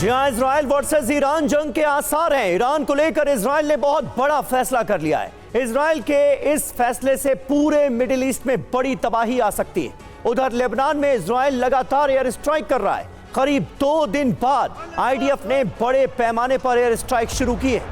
जी हां, Israel versus Iran जंग के आसार हैं। ईरान को लेकर इजराइल ने बहुत बड़ा फैसला कर लिया है। इजराइल के इस फैसले से पूरे मिडिल ईस्ट में बड़ी तबाही आ सकती है। उधर लेबनान में इजराइल लगातार एयर स्ट्राइक कर रहा है। करीब 2 दिन बाद आईडीएफ ने बड़े पैमाने पर एयर स्ट्राइक शुरू की है।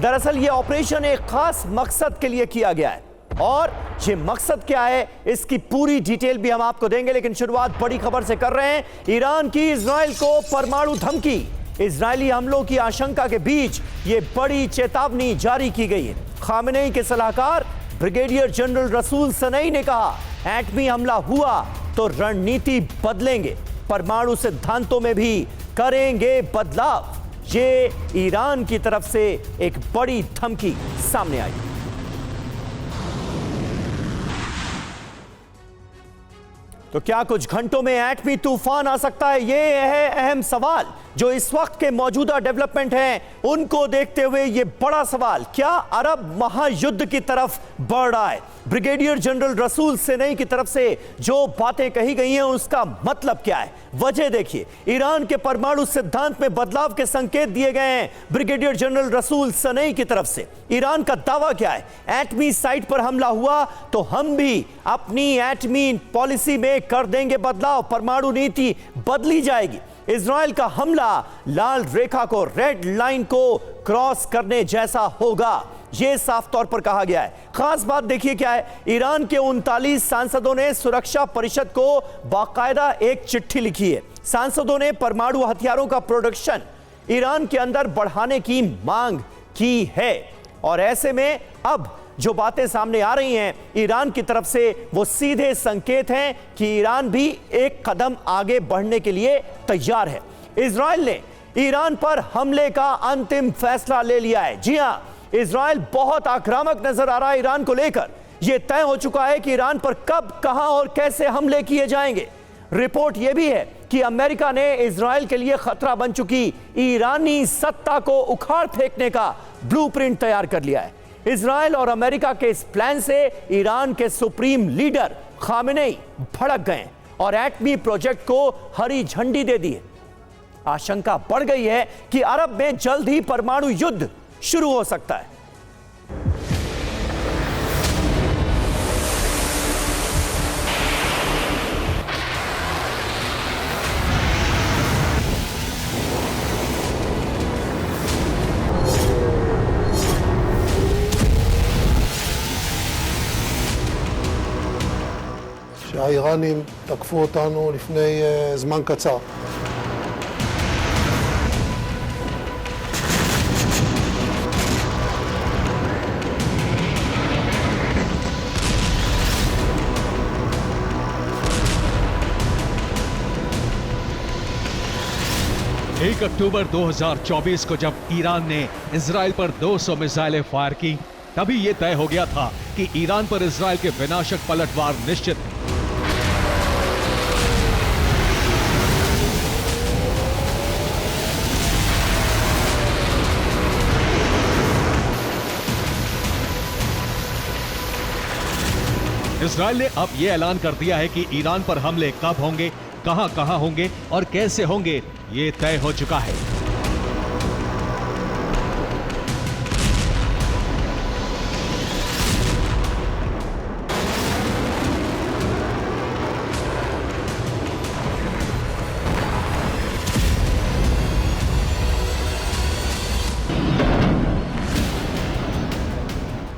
दरअसल यह ऑपरेशन एक खास मकसद के लिए किया गया है और ये मकसद क्या है इसकी पूरी डिटेल भी हम आपको देंगे, लेकिन शुरुआत बड़ी खबर से कर रहे हैं। ईरान की इजराइल को परमाणु धमकी। इजरायली हमलों की आशंका के बीच ये बड़ी चेतावनी जारी की गई है। खामेनेई के सलाहकार ब्रिगेडियर जनरल रसूल सनई ने कहा, एटमी हमला हुआ तो रणनीति बदलेंगे, परमाणु सिद्धांतों में भी करेंगे बदलाव। ये ईरान की तरफ से एक बड़ी धमकी सामने आई। तो क्या कुछ घंटों में एटमी तूफान आ सकता है? यह है अहम सवाल जो इस वक्त के मौजूदा डेवलपमेंट हैं उनको देखते हुए यह बड़ा सवाल, क्या अरब महायुद्ध की तरफ बढ़ रहा है? ब्रिगेडियर जनरल रसूल सनई की तरफ से जो बातें कही गई हैं उसका मतलब क्या है? वजह देखिए, ईरान के परमाणु सिद्धांत में बदलाव के संकेत दिए गए हैं ब्रिगेडियर जनरल रसूल सनई की तरफ से। ईरान का दावा क्या है? एटमी साइट पर हमला हुआ तो हम भी अपनी एटमी पॉलिसी में कर देंगे बदलाव, परमाणु नीति बदली जाएगी। इजराइल का हमला लाल रेखा को, रेड लाइन को क्रॉस करने जैसा होगा, यह साफ तौर पर कहा गया है। खास बात देखिए क्या है, ईरान के 39 सांसदों ने सुरक्षा परिषद को बाकायदा एक चिट्ठी लिखी है। सांसदों ने परमाणु हथियारों का प्रोडक्शन ईरान के अंदर बढ़ाने की मांग की है और ऐसे में अब जो बातें सामने आ रही हैं ईरान की तरफ से, वो सीधे संकेत हैं कि ईरान भी एक कदम आगे बढ़ने के लिए तैयार है। इजराइल ने ईरान पर हमले का अंतिम फैसला ले लिया है। जी हां, इजराइल बहुत आक्रामक नजर आ रहा है ईरान को लेकर। यह तय हो चुका है कि ईरान पर कब, कहां और कैसे हमले किए जाएंगे। रिपोर्ट यह भी है कि अमेरिका ने इजराइल के लिए खतरा बन चुकी ईरानी सत्ता को उखाड़ फेंकने का ब्लूप्रिंट तैयार कर लिया है। इजराइल और अमेरिका के इस प्लान से ईरान के सुप्रीम लीडर खामेनेई भड़क गए और एटमी प्रोजेक्ट को हरी झंडी दे दी है। आशंका बढ़ गई है कि अरब में जल्द ही परमाणु युद्ध शुरू हो सकता है। שהאיראנים תקפו אותנו לפני זמן קצר. एक अक्टूबर 2024 को जब ईरान ने इजराइल पर 200 मिसाइलें फायर की, तभी यह तय हो गया था कि ईरान पर इजराइल के विनाशक पलटवार निश्चित है। इजराइल ने अब यह ऐलान कर दिया है कि ईरान पर हमले कब होंगे, कहां होंगे और कैसे होंगे, यह तय हो चुका है।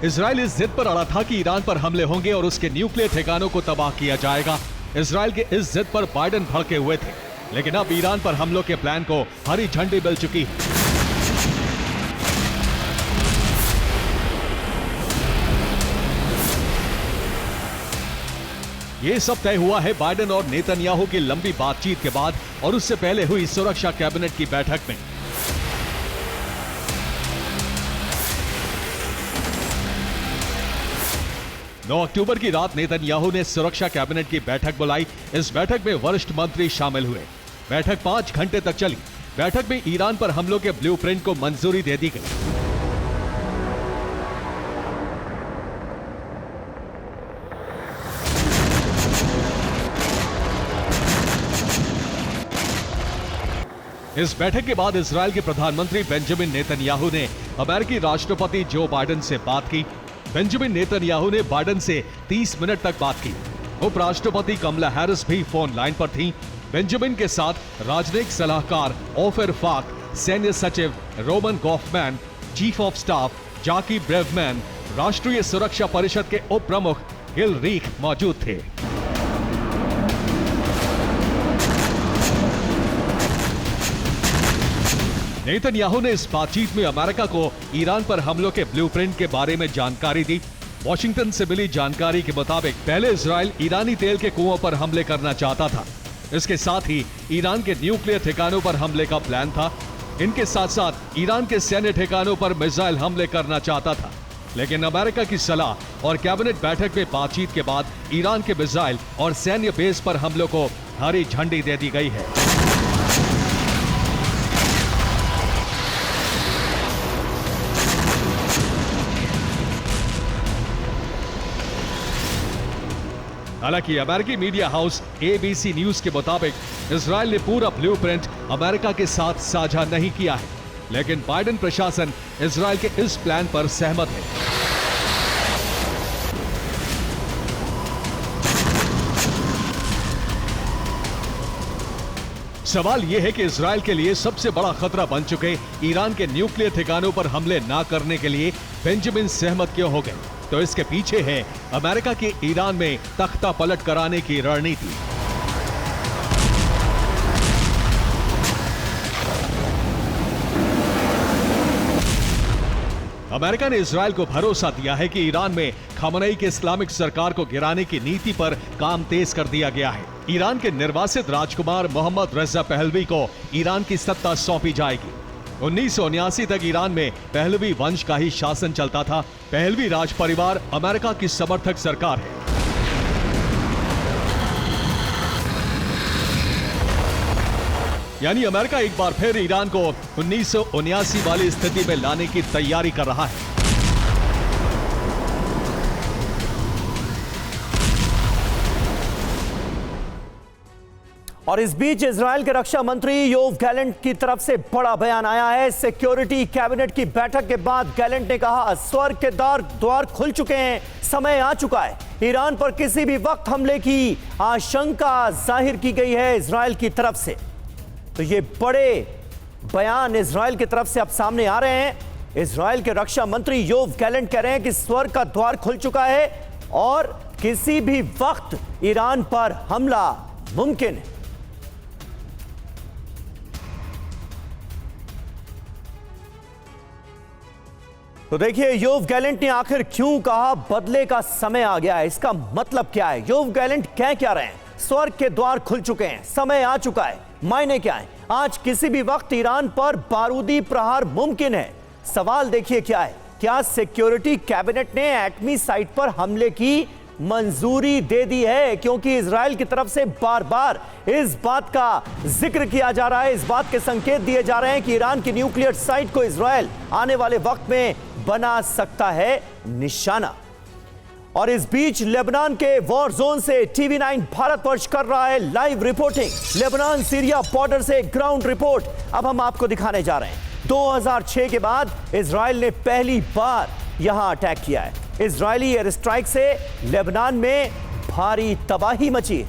इजराइल इस जिद पर अड़ा था कि ईरान पर हमले होंगे और उसके न्यूक्लियर ठिकानों को तबाह किया जाएगा। इजराइल के इस जिद पर बाइडेन भड़के हुए थे, लेकिन अब ईरान पर हमलों के प्लान को हरी झंडी मिल चुकी है। यह सब तय हुआ है बाइडेन और नेतन्याहू की लंबी बातचीत के बाद और उससे पहले हुई सुरक्षा कैबिनेट की बैठक में। 9 अक्टूबर की रात नेतन्याहू ने सुरक्षा कैबिनेट की बैठक बुलाई। इस बैठक में वरिष्ठ मंत्री शामिल हुए। बैठक 5 घंटे तक चली। बैठक में ईरान पर हमलों के ब्लूप्रिंट को मंजूरी दे दी गई। इस बैठक के बाद इजराइल के प्रधानमंत्री बेंजामिन नेतन्याहू ने अमेरिकी राष्ट्रपति जो बाइडेन से बात की। बेंजामिन नेतन्याहू ने बाइडेन से 30 मिनट तक बात की। उपराष्ट्रपति कमला हैरिस भी फोन लाइन पर थीं। बेंजामिन के साथ राजनयिक सलाहकार ओफिर फाक, सैन्य सचिव Roman Goffman, chief of staff जाकी ब्रेवमैन, राष्ट्रीय सुरक्षा परिषद के उप प्रमुख गिल रीख मौजूद थे। नेतन्याहू ने इस बातचीत में अमेरिका को ईरान पर हमलों के ब्लूप्रिंट के बारे में जानकारी दी। वॉशिंगटन से मिली जानकारी के मुताबिक पहले इजराइल ईरानी तेल के कुओं पर हमले करना चाहता था। इसके साथ ही ईरान के न्यूक्लियर ठिकानों पर हमले का प्लान था। इनके साथ साथ ईरान के सैन्य ठिकानों पर मिसाइल हमले करना चाहता था। लेकिन अमेरिका की सलाह और कैबिनेट बैठक में बातचीत के बाद ईरान के मिसाइल और सैन्य बेस पर हमलों को हरी झंडी दे दी गई है। हालांकि अमेरिकी मीडिया हाउस ABC न्यूज के मुताबिक इजराइल ने पूरा ब्लूप्रिंट अमेरिका के साथ साझा नहीं किया है, लेकिन बाइडेन प्रशासन इजराइल के इस प्लान पर सहमत है। सवाल यह है कि इजराइल के लिए सबसे बड़ा खतरा बन चुके ईरान के न्यूक्लियर ठिकानों पर हमले न करने के लिए बेंजामिन सहमत क्यों हो गए? तो इसके पीछे है अमेरिका की ईरान में तख्ता पलट कराने की रणनीति। अमेरिका ने इजराइल को भरोसा दिया है कि ईरान में खamenei की इस्लामिक सरकार को गिराने की नीति पर काम तेज कर दिया गया है। ईरान के निर्वासित राजकुमार मोहम्मद रजा पहलवी को ईरान की सत्ता सौंपी जाएगी। 1979 तक ईरान में पहलवी वंश का ही शासन चलता था। पहलवी राज परिवार अमेरिका की समर्थक सरकार है। यानी अमेरिका एक बार फिर ईरान को 1979 वाली स्थिति में लाने की तैयारी कर रहा है। और इस बीच इजराइल के रक्षा मंत्री योव गैलेंट की तरफ से बड़ा बयान आया है। सिक्योरिटी कैबिनेट की बैठक के बाद गैलेंट ने कहा, स्वर्ग के द्वार खुल चुके हैं, समय आ चुका है। ईरान पर किसी भी वक्त हमले की आशंका जाहिर की गई है इजराइल की तरफ से। तो ये बड़े बयान इजराइल की तरफ से अब सामने आ रहे हैं। इजराइल के रक्षा मंत्री योव गैलेंट कह रहे हैं कि स्वर्ग का द्वार खुल चुका है और किसी भी वक्त ईरान पर हमला मुमकिन है। तो देखिए योव गैलेंट ने आखिर क्यों कहा बदले का समय आ गया है, इसका मतलब क्या है? योव गैलेंट कह क्या रहे हैं? स्वर्ग के द्वार खुल चुके हैं, समय आ चुका है। मायने क्या है? आज किसी भी वक्त ईरान पर बारूदी प्रहार मुमकिन है। सवाल देखिए क्या है, क्या सिक्योरिटी कैबिनेट ने एटमी साइट पर हमले की मंजूरी दे दी है? क्योंकि इजराइल की तरफ से बार बार इस बात का जिक्र किया जा रहा है, इस बात के संकेत दिए जा रहे हैं कि ईरान की न्यूक्लियर साइट को इजराइल आने वाले वक्त में बना सकता है निशाना। और इस बीच लेबनान के वॉर जोन से TV9 भारतवर्ष कर रहा है live reporting. Lebanon Syria border से ग्राउंड रिपोर्ट अब हम आपको दिखाने जा रहे हैं। 2006 के बाद इजराइल ने पहली बार यहां अटैक किया है। इजरायली एयर स्ट्राइक से लेबनान में भारी तबाही मची है।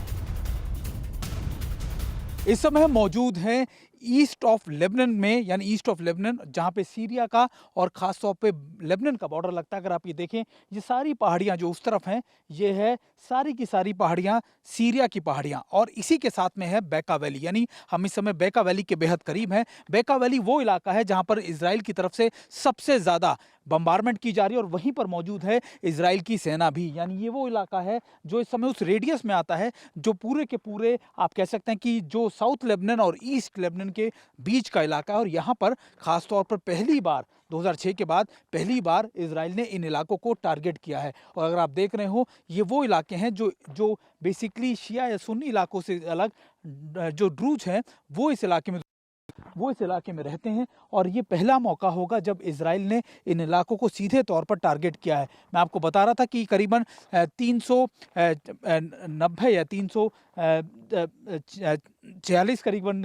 इस समय हम मौजूद हैं ईस्ट ऑफ लेबनान में, यानी ईस्ट ऑफ लेबनान जहाँ पे सीरिया का और ख़ास तौर पे लेबनान का बॉर्डर लगता है। अगर आप ये देखें, ये सारी पहाड़ियाँ जो उस तरफ हैं, ये है सारी की सारी पहाड़ियाँ सीरिया की पहाड़ियाँ। और इसी के साथ में है बेका वैली, यानी हम इस समय बेका वैली के बेहद करीब हैं। बेका वैली वो इलाका है जहाँ पर इजराइल की तरफ से सबसे ज़्यादा बम्बारमेंट की जा रही है और वहीं पर मौजूद है इजराइल की सेना भी। यानी ये वो इलाका है जो इस समय उस रेडियस में आता है जो पूरे के पूरे आप कह सकते हैं कि जो साउथ लेबनान और ईस्ट लेबनान के बीच का इलाका है। और यहाँ पर ख़ास तौर पर पहली बार 2006 के बाद पहली बार इजराइल ने इन इलाकों को टारगेट किया है। और अगर आप देख रहे हो, ये वो इलाके हैं जो बेसिकली शिया या सुन्नी इलाकों से अलग जो ड्रूज हैं वो इस इलाके में रहते हैं। और ये पहला मौका होगा जब इजराइल ने इन इलाकों को सीधे तौर पर टारगेट किया है। मैं आपको बता रहा था कि करीबन 390 या 246 करीबन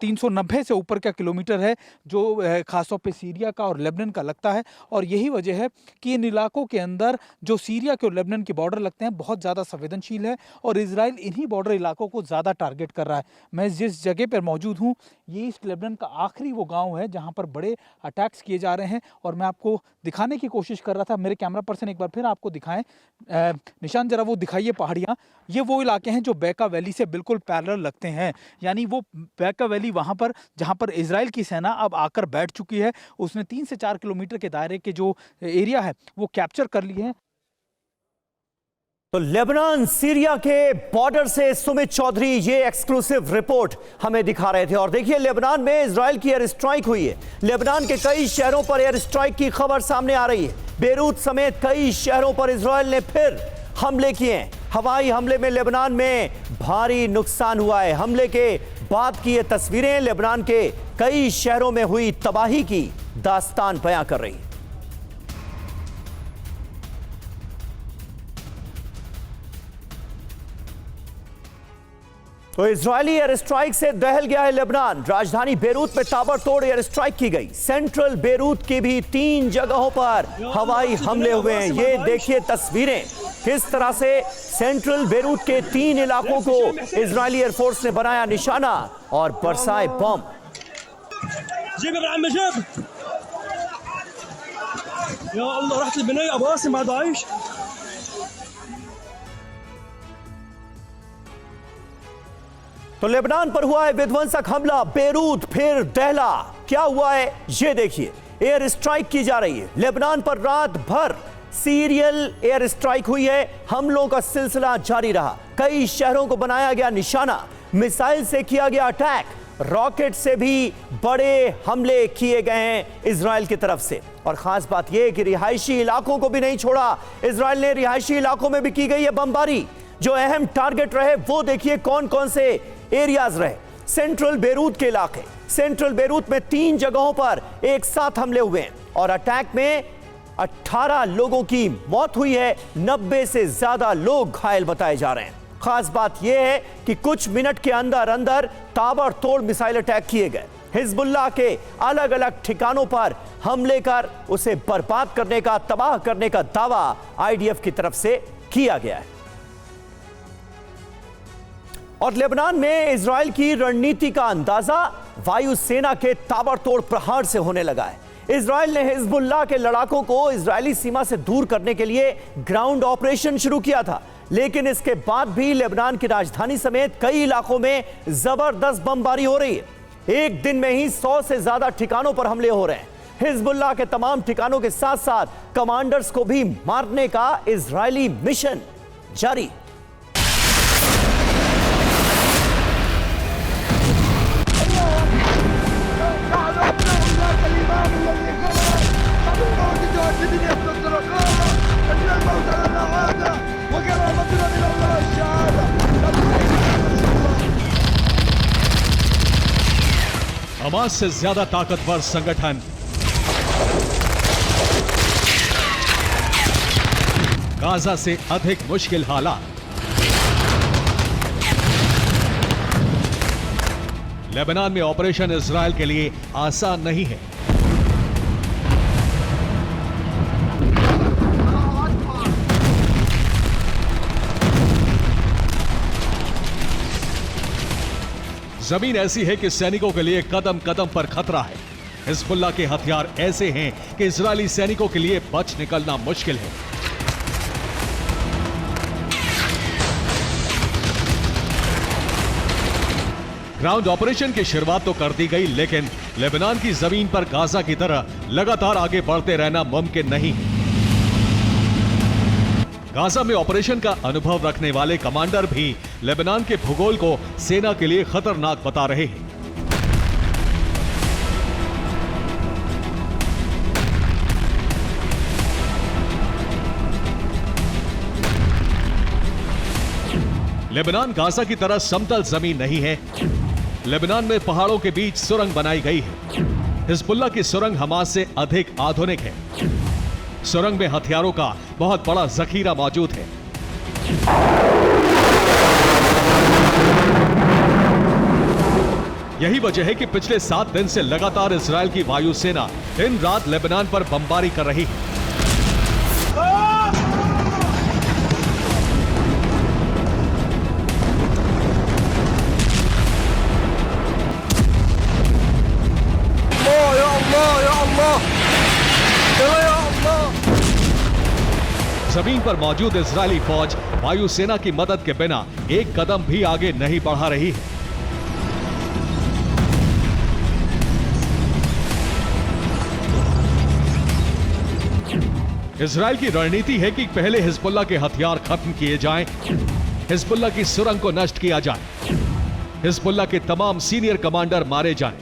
390 से ऊपर का किलोमीटर है जो खासतौर पे सीरिया का और लेबनान का लगता है। और यही वजह है कि इन इलाकों के अंदर जो सीरिया के और लेबनान के बॉर्डर लगते हैं बहुत ज़्यादा संवेदनशील है और इजराइल इन्हीं बॉर्डर इलाकों को ज़्यादा टारगेट कर रहा है। मैं जिस जगह पर मौजूद हूँ ये ईस्ट लेबनान का आखिरी वो गाँव है जहाँ पर बड़े अटैक्स किए जा रहे हैं और मैं आपको दिखाने की कोशिश कर रहा था। मेरे कैमरा पर्सन एक बार फिर आपको दिखाएं। निशान जरा वो दिखाइए पहाड़ियाँ, ये वो इलाके हैं जो बैका वैली से बिल्कुल पैरेलल लगते हैं। यानी वो बैका वैली वहाँ पर जहाँ पर इजराइल की सेना अब आकर बैठ चुकी है, उसने 3 से 4 किलोमीटर के दायरे के जो एरिया है वो कैप्चर कर लिए हैं। तो लेबनान सीरिया के बॉर्डर से सुमित चौधरी ये एक्सक्लूसिव रिपोर्ट हमें दिखा रहे थे। और देखिए लेबनान में इजराइल की एयर स्ट्राइक हुई है। लेबनान के कई शहरों पर एयर स्ट्राइक की खबर सामने आ रही है। बेरूत समेत कई शहरों पर इजराइल ने फिर हमले किए हैं। हवाई हमले में लेबनान में भारी नुकसान हुआ है। हमले के बाद की ये तस्वीरें लेबनान के कई शहरों में हुई तबाही की दास्तान बयां कर रही है। तो इजरायली एयर स्ट्राइक से दहल गया है लेबनान। राजधानी बेरूत में ताबड़तोड़ एयर स्ट्राइक की गई। सेंट्रल बेरूत की भी 3 जगहों पर हवाई हमले हुए हैं। ये देखिए तस्वीरें किस तरह से सेंट्रल बेरूत के 3 इलाकों को इजरायली एयरफोर्स ने बनाया निशाना और बरसाए बम। तो लेबनान पर हुआ है विध्वंसक हमला, बेरूत फिर दहला। क्या हुआ है ये देखिए। एयर स्ट्राइक की जा रही है लेबनान पर। रात भर सीरियल एयर स्ट्राइक हुई है। हमलों का सिलसिला जारी रहा। कई शहरों को बनाया गया निशाना। मिसाइल से किया गया अटैक। रॉकेट से भी बड़े हमले किए गए हैं इजराइल की तरफ से। और खास बात यह कि रिहायशी इलाकों को भी नहीं छोड़ा इजराइल ने। रिहायशी इलाकों में भी की गई है बमबारी। जो अहम टारगेट रहे वो देखिए कौन कौन से एरियाज रहे। सेंट्रल बेरूत के इलाके। सेंट्रल बेरूत में 3 जगहों पर एक साथ हमले हुए हैं और अटैक में 18 लोगों की मौत हुई है। 90 से ज्यादा लोग घायल बताए जा रहे हैं। खास बात यह है कि कुछ मिनट के अंदर अंदर ताबड़तोड़ मिसाइल अटैक किए गए। हिजबुल्लाह के अलग अलग ठिकानों पर हमले कर उसे बर्बाद करने का, तबाह करने का दावा आईडीएफ की तरफ से किया गया है। और लेबनान में इजराइल की रणनीति का अंदाजा वायुसेना के ताबड़तोड़ प्रहार से होने लगा है। इजराइल ने हिजबुल्लाह के लड़ाकों को इजरायली सीमा से दूर करने के लिए ग्राउंड ऑपरेशन शुरू किया था, लेकिन इसके बाद भी लेबनान की राजधानी समेत कई इलाकों में जबरदस्त बमबारी हो रही है। एक दिन में ही 100 से ज्यादा ठिकानों पर हमले हो रहे हैं। हिजबुल्लाह के तमाम ठिकानों के साथ साथ कमांडर्स को भी मारने का इजरायली मिशन जारी। हमास से ज्यादा ताकतवर संगठन गाजा से अधिक मुश्किल हालात। लेबनान में ऑपरेशन इजरायल के लिए आसान नहीं है। जमीन ऐसी है कि सैनिकों के लिए कदम कदम पर खतरा है। हिजबुल्लाह के हथियार ऐसे हैं कि इजरायली सैनिकों के लिए बच निकलना मुश्किल है। ग्राउंड ऑपरेशन की शुरुआत तो कर दी गई, लेकिन लेबनान की जमीन पर गाजा की तरह लगातार आगे बढ़ते रहना मुमकिन नहीं है। गाजा में ऑपरेशन का अनुभव रखने वाले कमांडर भी लेबनान के भूगोल को सेना के लिए खतरनाक बता रहे हैं। लेबनान गाजा की तरह समतल जमीन नहीं है। लेबनान में पहाड़ों के बीच सुरंग बनाई गई है। हिजबुल्लाह की सुरंग हमास से अधिक आधुनिक है। सुरंग में हथियारों का बहुत बड़ा जखीरा मौजूद है। यही वजह है कि पिछले 7 दिन से लगातार इजराइल की वायुसेना दिन रात लेबनान पर बमबारी कर रही है। जमीन पर मौजूद इजरायली फौज वायुसेना की मदद के बिना एक कदम भी आगे नहीं बढ़ा रही है। इजराइल की रणनीति है कि पहले हिजबुल्लाह के हथियार खत्म किए जाएं, हिजबुल्लाह की सुरंग को नष्ट किया जाए, हिजबुल्लाह के तमाम सीनियर कमांडर मारे जाएं।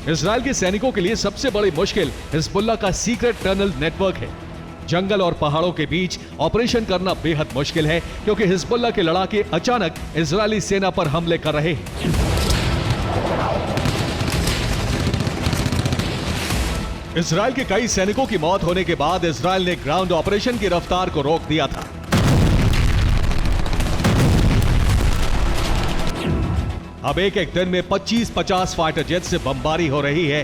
इजराइल के सैनिकों के लिए सबसे बड़ी मुश्किल हिजबुल्लाह का सीक्रेट टनल नेटवर्क है। जंगल और पहाड़ों के बीच ऑपरेशन करना बेहद मुश्किल है क्योंकि हिजबुल्लाह के लड़ाके अचानक इजरायली सेना पर हमले कर रहे हैं। इजराइल के कई सैनिकों की मौत होने के बाद इजराइल ने ग्राउंड ऑपरेशन की रफ्तार को रोक दिया था। अब एक दिन में 25-50 फाइटर जेट से बमबारी हो रही है।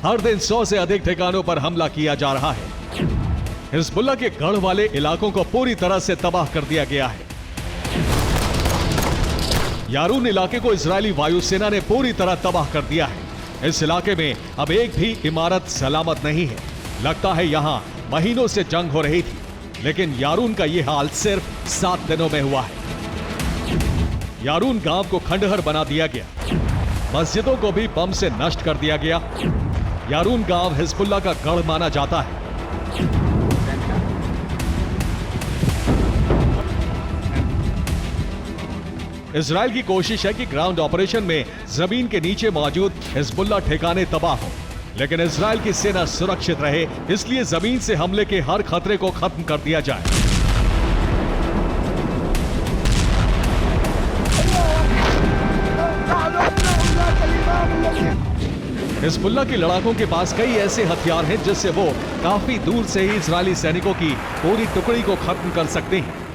हर दिन 100 से अधिक ठिकानों पर हमला किया जा रहा है। हिजबुल्लाह के गढ़ वाले इलाकों को पूरी तरह से तबाह कर दिया गया है। यारून इलाके को इजरायली वायुसेना ने पूरी तरह तबाह कर दिया है। इस इलाके में अब एक भी इमारत सलामत नहीं है। लगता है यहां महीनों से जंग हो रही थी, लेकिन यारून का यह हाल सिर्फ 7 दिनों में हुआ है। यारून गांव को खंडहर बना दिया गया, मस्जिदों को भी बम से नष्ट कर दिया गया। यारून गांव हिजबुल्लाह का गढ़ माना जाता है। इजराइल की कोशिश है कि ग्राउंड ऑपरेशन में जमीन के नीचे मौजूद हिजबुल्लाह ठिकाने तबाह हो, लेकिन इजराइल की सेना सुरक्षित रहे, इसलिए जमीन से हमले के हर खतरे को खत्म कर दिया जाए। हिजबुल्लाह के लड़ाकों के पास कई ऐसे हथियार हैं जिससे वो काफी दूर से ही इजरायली सैनिकों की पूरी टुकड़ी को खत्म कर सकते हैं।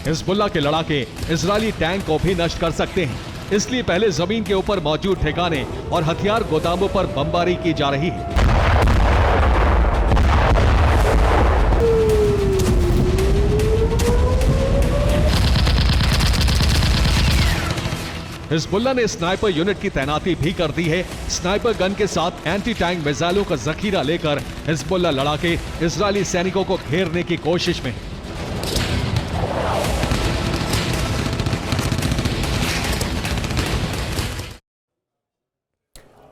हिजबुल्लाह के लड़ाके इजरायली टैंक को भी नष्ट कर सकते हैं, इसलिए पहले जमीन के ऊपर मौजूद ठिकाने और हथियार गोदामों पर बमबारी की जा रही है। हिजबुल्लाह ने स्नाइपर यूनिट की तैनाती भी कर दी है। स्नाइपर गन के साथ एंटी टैंक मिसाइलों का जखीरा लेकर हिजबुल्लाह लड़ाके इजरायली सैनिकों को घेरने की कोशिश में।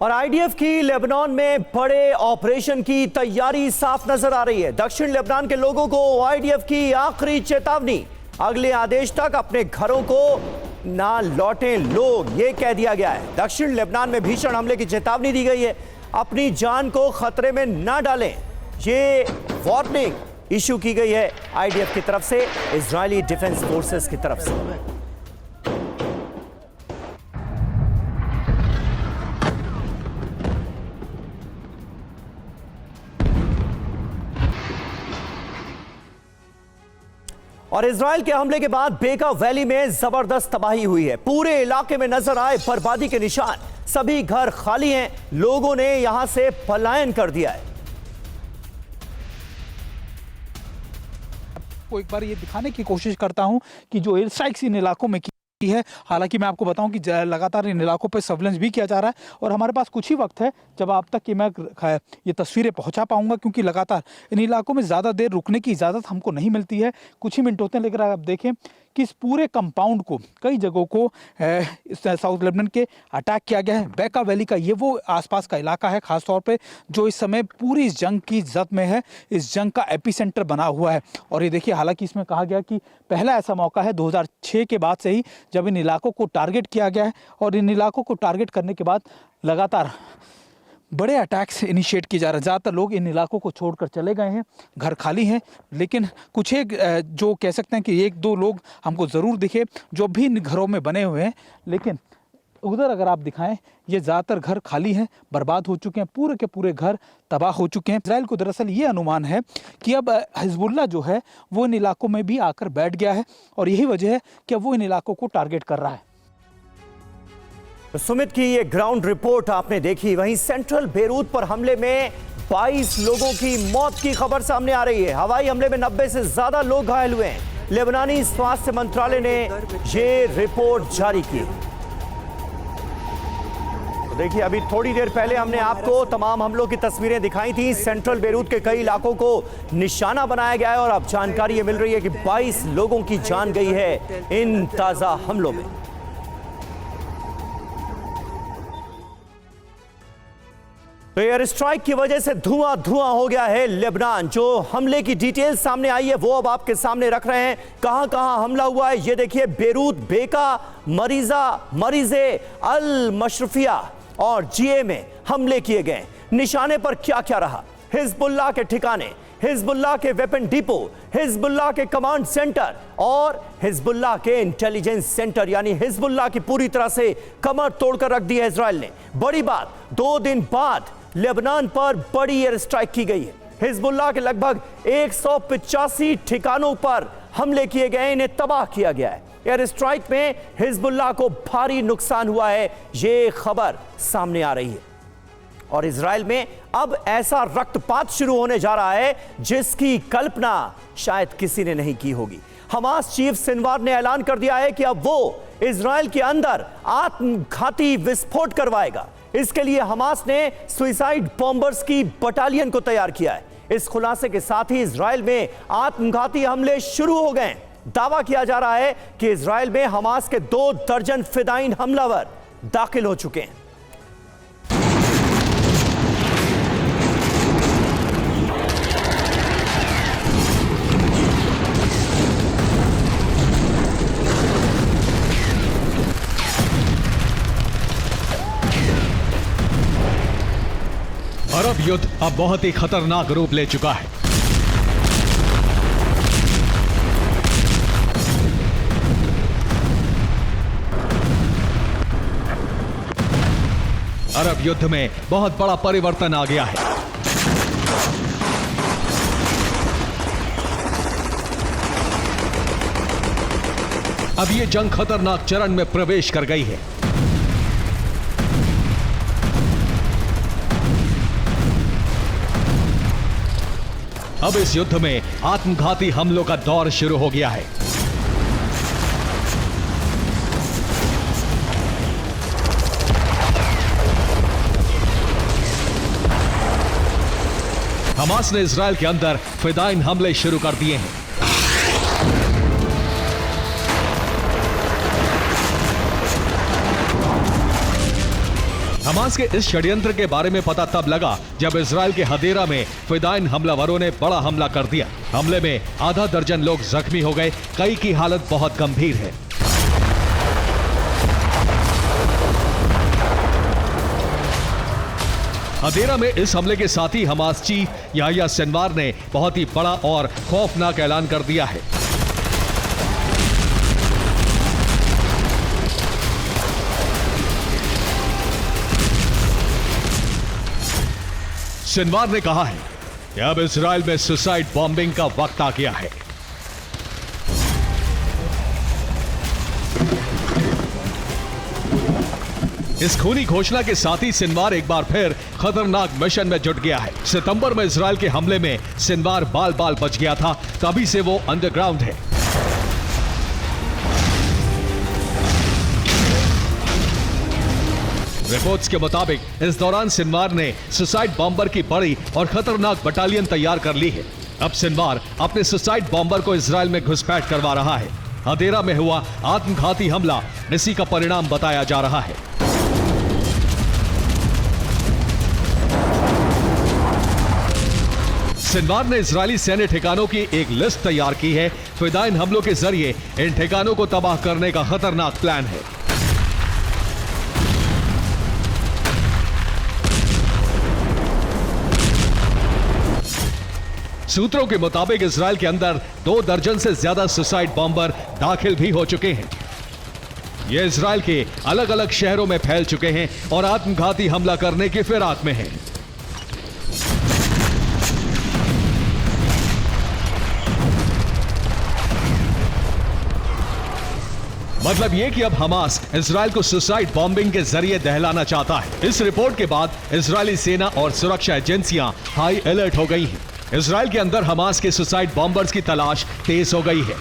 और आईडीएफ की लेबनान में बड़े ऑपरेशन की तैयारी साफ नजर आ रही है। दक्षिण लेबनान के लोगों को आईडीएफ की आखिरी चेतावनी, अगले आदेश तक अपने घरों को ना लौटें लोग, ये कह दिया गया है। दक्षिण लेबनान में भीषण हमले की चेतावनी दी गई है। अपनी जान को खतरे में ना डालें, ये वार्निंग इशू की गई है आईडीएफ की तरफ से, इजरायली डिफेंस फोर्सेस की तरफ से। और इजराइल के हमले के बाद बेका वैली में जबरदस्त तबाही हुई है। पूरे इलाके में नजर आए बर्बादी के निशान। सभी घर खाली हैं, लोगों ने यहां से पलायन कर दिया है। आपको एक बार ये दिखाने की कोशिश करता हूं कि जो एयर स्ट्राइक्स इन इलाकों में है, हालांकि मैं आपको बताऊं कि लगातार इन इलाकों पर सर्विलेंस भी किया जा रहा है और हमारे पास कुछ ही वक्त है जब आप तक कि मैं ये तस्वीरें पहुंचा पाऊंगा, क्योंकि लगातार इन इलाकों में ज़्यादा देर रुकने की इजाज़त हमको नहीं मिलती है। कुछ ही मिनट होते हैं, लेकिन आप देखें कि इस पूरे कंपाउंड को, कई जगहों को साउथ लेबनान के अटैक किया गया है। बेका वैली का ये वो आसपास का इलाका है खास तौर पे जो इस समय पूरी इस जंग की जद में है, इस जंग का एपिसेंटर बना हुआ है। और ये देखिए, हालांकि इसमें कहा गया कि पहला ऐसा मौका है 2006 के बाद से ही जब इन इलाकों को टारगेट किया गया है, और इन इलाकों को टारगेट करने के बाद लगातार बड़े अटैक्स इनिशिएट किए जा रहे हैं। ज़्यादातर लोग इन इलाकों को छोड़कर चले गए हैं, घर खाली हैं, लेकिन कुछ एक जो कह सकते हैं कि 1-2 लोग हमको ज़रूर दिखे जो भी इन घरों में बने हुए हैं, लेकिन उधर अगर आप दिखाएं, ये ज़्यादातर घर खाली हैं, बर्बाद हो चुके हैं, पूरे के पूरे घर तबाह हो चुके हैं। इजराइल को दरअसल ये अनुमान है कि अब हिजबुल्लाह जो है वो इन इलाकों में भी आकर बैठ गया है और यही वजह है कि वो इन इलाकों को टारगेट कर रहा है। तो सुमित की ये ग्राउंड रिपोर्ट आपने देखी। वहीं सेंट्रल बेरूत पर हमले में 22 लोगों की मौत की खबर सामने आ रही है। हवाई हमले में 90 से ज्यादा लोग घायल हुए हैं। लेबनानी स्वास्थ्य मंत्रालय ने ये रिपोर्ट जारी की। तो देखिए, अभी थोड़ी देर पहले हमने आपको तमाम हमलों की तस्वीरें दिखाई थी। सेंट्रल बेरूत के कई इलाकों को निशाना बनाया गया है और अब जानकारी ये मिल रही है कि 22 लोगों की जान गई है इन ताजा हमलों में। तो एयर स्ट्राइक की वजह से धुआं धुआं हो गया है लेबनान। जो हमले की डिटेल सामने आई है वो अब आपके सामने रख रहे हैं। कहां कहां हमला हुआ है ये देखिए। बेरूत, बेका, मरीजे, अल मशरफिया और जीए में हमले किए गए। निशाने पर क्या क्या रहा? हिजबुल्लाह के ठिकाने, हिजबुल्लाह के वेपन डिपो, हिजबुल्लाह के कमांड सेंटर और हिजबुल्लाह के इंटेलिजेंस सेंटर, यानी हिजबुल्लाह की पूरी तरह से कमर तोड़कर रख दी है इजराइल ने। बड़ी बात, 2 दिन बाद लेबनान पर बड़ी एयर स्ट्राइक की गई है। हिजबुल्लाह के लगभग 185 ठिकानों पर हमले किए गए, इन्हें तबाह किया गया है। एयर स्ट्राइक में हिजबुल्लाह को भारी नुकसान हुआ है, ये खबर सामने आ रही है। और इजराइल में अब ऐसा रक्तपात शुरू होने जा रहा है जिसकी कल्पना शायद किसी ने नहीं की होगी। हमास चीफ सिनवार ने ऐलान कर दिया है कि अब वो इजराइल के अंदर आत्मघाती विस्फोट करवाएगा। इसके लिए हमास ने सुइसाइड बॉम्बर्स की बटालियन को तैयार किया है। इस खुलासे के साथ ही इजराइल में आत्मघाती हमले शुरू हो गए। दावा किया जा रहा है कि इजराइल में हमास के 2 दर्जन फिदाइन हमलावर दाखिल हो चुके हैं। अरब युद्ध अब बहुत ही खतरनाक रूप ले चुका है। अरब युद्ध में बहुत बड़ा परिवर्तन आ गया है। अब ये जंग खतरनाक चरण में प्रवेश कर गई है। अब इस युद्ध में आत्मघाती हमलों का दौर शुरू हो गया है। हमास ने इजराइल के अंदर फिदाइन हमले शुरू कर दिए हैं। हमास के इस षड्यंत्र के बारे में पता तब लगा जब इजराइल के हदेरा में फिदाइन हमलावरों ने बड़ा हमला कर दिया। हमले में आधा दर्जन लोग जख्मी हो गए, कई की हालत बहुत गंभीर है। हदेरा में इस हमले के साथ ही हमास चीफ याह्या सिनवार ने बहुत ही बड़ा और खौफनाक ऐलान कर दिया है। सिनवार ने कहा है कि अब इजराइल में सुसाइड बॉम्बिंग का वक्त आ गया है। इस खूनी घोषणा के साथ ही सिनवार एक बार फिर खतरनाक मिशन में जुट गया है। सितंबर में इजराइल के हमले में सिनवार बाल बाल बच गया था, तभी से वो अंडरग्राउंड है। रिपोर्ट्स के मुताबिक इस दौरान सिनवार ने सुसाइड बॉम्बर की बड़ी और खतरनाक बटालियन तैयार कर ली है। अब सिनवार अपने सुसाइड बॉम्बर को इजराइल में घुसपैठ करवा रहा है। हदेरा में हुआ आत्मघाती हमला इसी का परिणाम बताया जा रहा है। सिनवार ने इजरायली सैन्य ठिकानों की एक लिस्ट तैयार की है। फिदाइन हमलों के जरिए इन ठिकानों को तबाह करने का खतरनाक प्लान है। सूत्रों के मुताबिक इजराइल के अंदर 2 दर्जन से ज्यादा सुसाइड बॉम्बर दाखिल भी हो चुके हैं। ये इजराइल के अलग अलग शहरों में फैल चुके हैं और आत्मघाती हमला करने की फिराक में हैं। मतलब ये कि अब हमास इजराइल को सुसाइड बॉम्बिंग के जरिए दहलाना चाहता है। इस रिपोर्ट के बाद इजरायली सेना और सुरक्षा एजेंसियां हाई अलर्ट हो गई हैं। इजराइल के अंदर हमास के सुसाइड बॉम्बर्स की तलाश तेज हो गई है।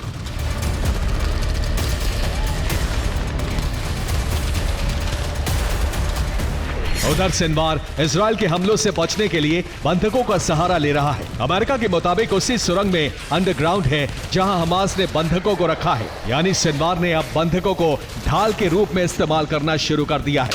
उधर सिनवार इजराइल के हमलों से बचने के लिए बंधकों का सहारा ले रहा है। अमेरिका के मुताबिक उसी सुरंग में अंडरग्राउंड है जहां हमास ने बंधकों को रखा है। यानी सिनवार ने अब बंधकों को ढाल के रूप में इस्तेमाल करना शुरू कर दिया है।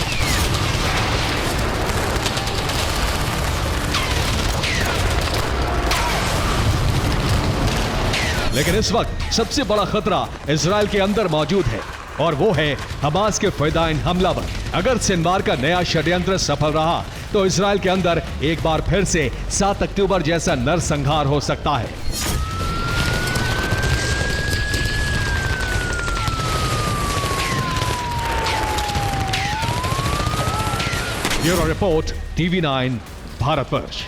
लेकिन इस वक्त सबसे बड़ा खतरा इजराइल के अंदर मौजूद है और वो है हमास के फिदायीन हमलावर। अगर सिनवार का नया षड्यंत्र सफल रहा तो इजराइल के अंदर एक बार फिर से 7 अक्टूबर जैसा नरसंहार हो सकता है। Bureau report, TV9 Bharatvarsh.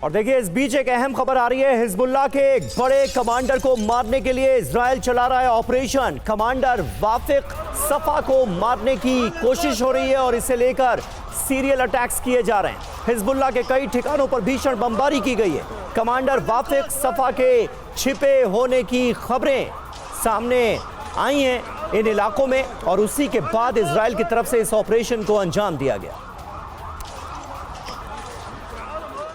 और देखिए इस बीच एक अहम खबर आ रही है। हिजबुल्लाह के एक बड़े कमांडर को मारने के लिए इजराइल चला रहा है ऑपरेशन। कमांडर वाफिक सफा को मारने की कोशिश हो रही है और इसे लेकर सीरियल अटैक्स किए जा रहे हैं। हिजबुल्लाह के कई ठिकानों पर भीषण बमबारी की गई है। कमांडर वाफिक सफा के छिपे होने की खबरें सामने आई हैं इन इलाकों में और उसी के बाद इजराइल की तरफ से इस ऑपरेशन को अंजाम दिया गया।